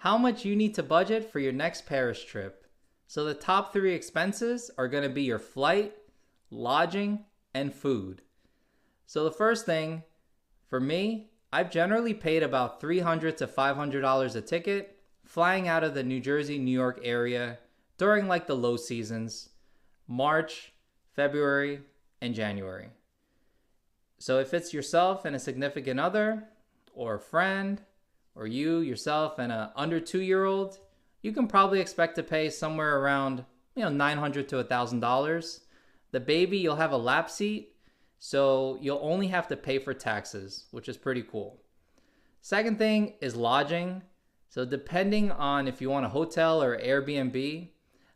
how much you need to budget for your next Paris trip. So the top 3 expenses are going to be your flight, lodging, and food. So the first thing, for me, I've generally paid about $300 to $500 a ticket flying out of the New Jersey, New York area during like the low seasons, March, February, and January. So if it's yourself and a significant other, or a friend, or you, yourself, and a under 2-year-old, you can probably expect to pay somewhere around $900 to $1,000. The baby, you'll have a lap seat, so you'll only have to pay for taxes, which is pretty cool. Second thing is lodging. So depending on if you want a hotel or Airbnb,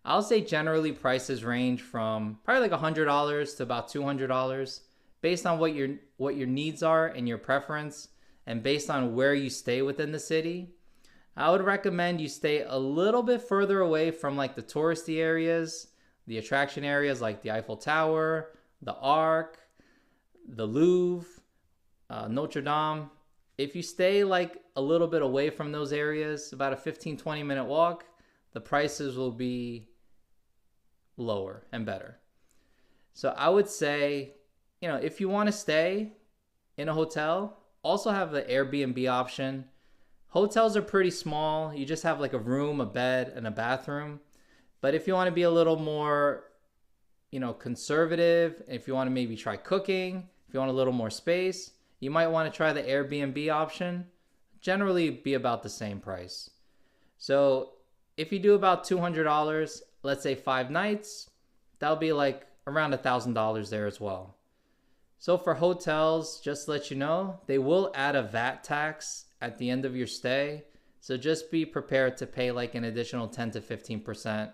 I'll say generally prices range from probably like $100 to about $200 based on what your needs are and your preference, and based on where you stay within the city. I would recommend you stay a little bit further away from like the touristy areas, the attraction areas like the Eiffel Tower, the Arc, the Louvre, Notre Dame. If you stay like a little bit away from those areas, about a 15-20 minute walk, the prices will be lower and better. So I would say, if you want to stay in a hotel, also have the Airbnb option. Hotels are pretty small. You just have like a room, a bed, and a bathroom. But if you want to be a little more, conservative, if you want to maybe try cooking, if you want a little more space, you might want to try the Airbnb option. Generally be about the same price. So if you do about $200, let's say 5 nights, that'll be like around $1,000 there as well. So for hotels, just to let you know, they will add a VAT tax at the end of your stay. So just be prepared to pay like an additional 10 to 15%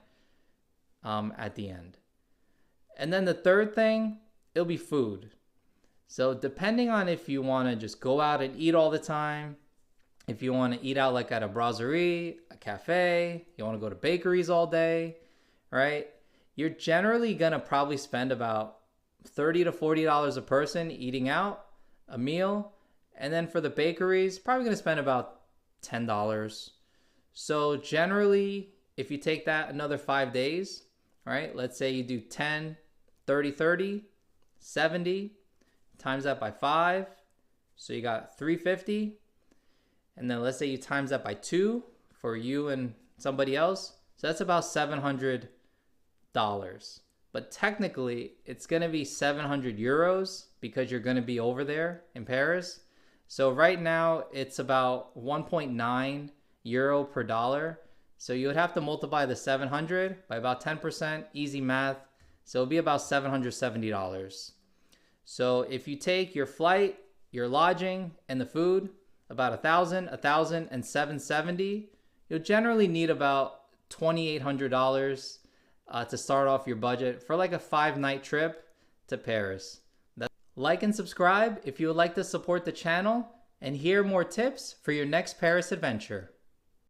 at the end. And then the third thing, it'll be food. So depending on if you want to just go out and eat all the time, if you want to eat out like at a brasserie, a cafe, you want to go to bakeries all day, right? You're generally going to probably spend about $30 to $40 a person eating out a meal. And then for the bakeries, probably going to spend about $10. So generally, if you take that another 5 days, right? Let's say you do 10, 30, 30, 70, times that by 5. So you got 350. And then let's say you times that by 2 for you and somebody else. So that's about $700. But technically, it's going to be 700 euros because you're going to be over there in Paris. So right now, it's about 1.9 euro per dollar. So you would have to multiply the 700 by about 10%, easy math. So it'll be about $770. So if you take your flight, your lodging, and the food, about 1,000, 1,000, and 770, you'll generally need about $2,800 to start off your budget for like a 5-night trip to Paris. Like and subscribe if you would like to support the channel and hear more tips for your next Paris adventure.